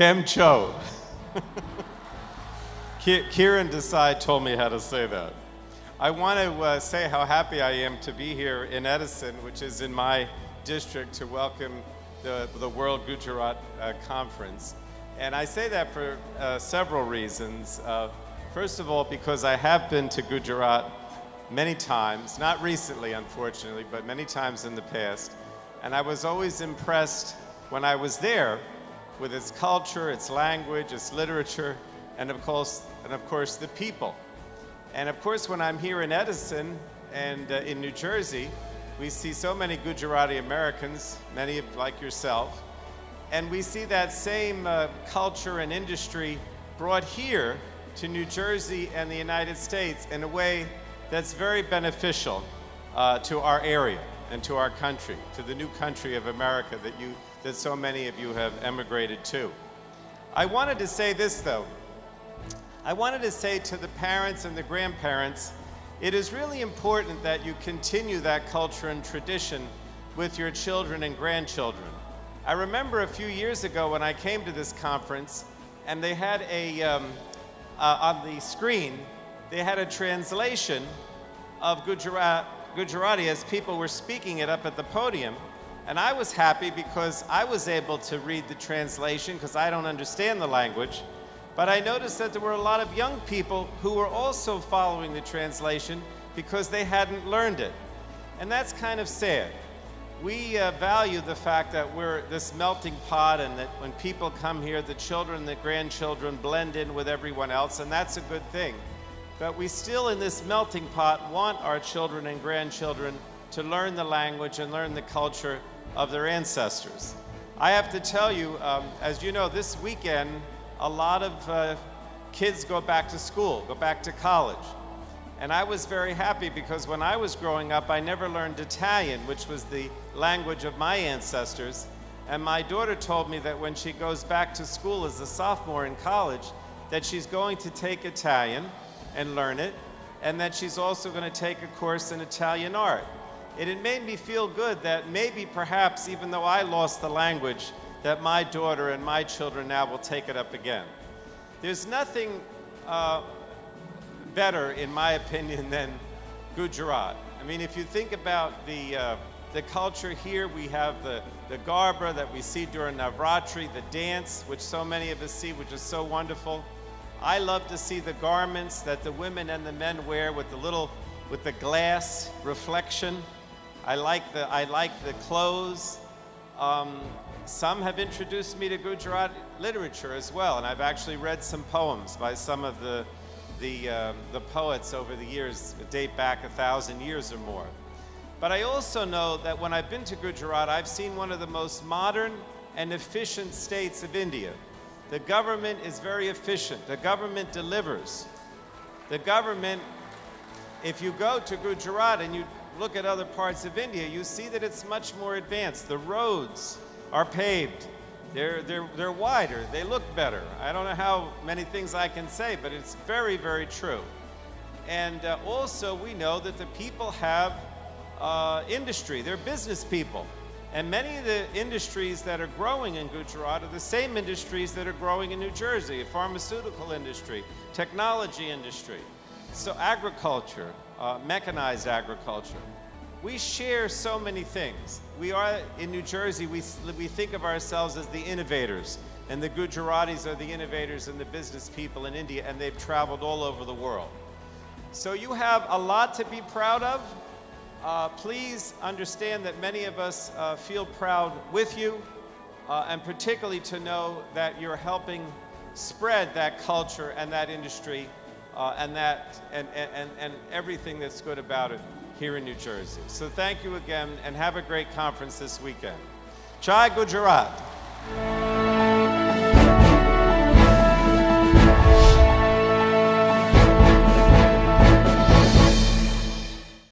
Kem Cho. Kieran Desai told me how to say that. I want to say how happy I am to be here in Edison, which is in my district, to welcome the World Gujarat Conference. And I say that for several reasons. First of all, because I have been to Gujarat many times, not recently, unfortunately, but many times in the past. And I was always impressed when I was there with its culture, its language, its literature, and of course, the people. And of course, when I'm here in Edison and in New Jersey, we see so many Gujarati Americans, many like yourself, and we see that same culture and industry brought here to New Jersey and the United States in a way that's very beneficial to our area and to our country, to the new country of America that so many of you have emigrated to. I wanted to say this, though. I wanted to say to the parents and the grandparents, it is really important that you continue that culture and tradition with your children and grandchildren. I remember a few years ago when I came to this conference, and they had on the screen, they had a translation of Gujarati as people were speaking it up at the podium. And I was happy because I was able to read the translation because I don't understand the language. But I noticed that there were a lot of young people who were also following the translation because they hadn't learned it. And that's kind of sad. We value the fact that we're this melting pot and that when people come here, the children and the grandchildren blend in with everyone else, and that's a good thing. But we still, in this melting pot, want our children and grandchildren to learn the language and learn the culture of their ancestors. I have to tell you, as you know, this weekend, a lot of kids go back to school, go back to college. And I was very happy because when I was growing up, I never learned Italian, which was the language of my ancestors. And my daughter told me that when she goes back to school as a sophomore in college, that she's going to take Italian and learn it, and that she's also going to take a course in Italian art. And it made me feel good that maybe, perhaps, even though I lost the language, that my daughter and my children now will take it up again. There's nothing better, in my opinion, than Gujarat. I mean, if you think about the culture here, we have the Garba that we see during Navratri, the dance, which so many of us see, which is so wonderful. I love to see the garments that the women and the men wear with the glass reflection. I like the clothes. Some have introduced me to Gujarati literature as well, and I've actually read some poems by some of the poets over the years that date back 1,000 years or more. But I also know that when I've been to Gujarat, I've seen one of the most modern and efficient states of India. The government is very efficient. The government delivers. The government, if you go to Gujarat and you look at other parts of India, you see that it's much more advanced. The roads are paved. They're wider. They look better. I don't know how many things I can say, but it's very, very true. And also, we know that the people have industry. They're business people. And many of the industries that are growing in Gujarat are the same industries that are growing in New Jersey: pharmaceutical industry, technology industry, so agriculture, mechanized agriculture. We share so many things. We are, in New Jersey, we think of ourselves as the innovators, and the Gujaratis are the innovators and the business people in India, and they've traveled all over the world. So you have a lot to be proud of. Please understand that many of us feel proud with you, and particularly to know that you're helping spread that culture and that industry and everything that's good about it here in New Jersey. So thank you again, and have a great conference this weekend. Jai Gujarat.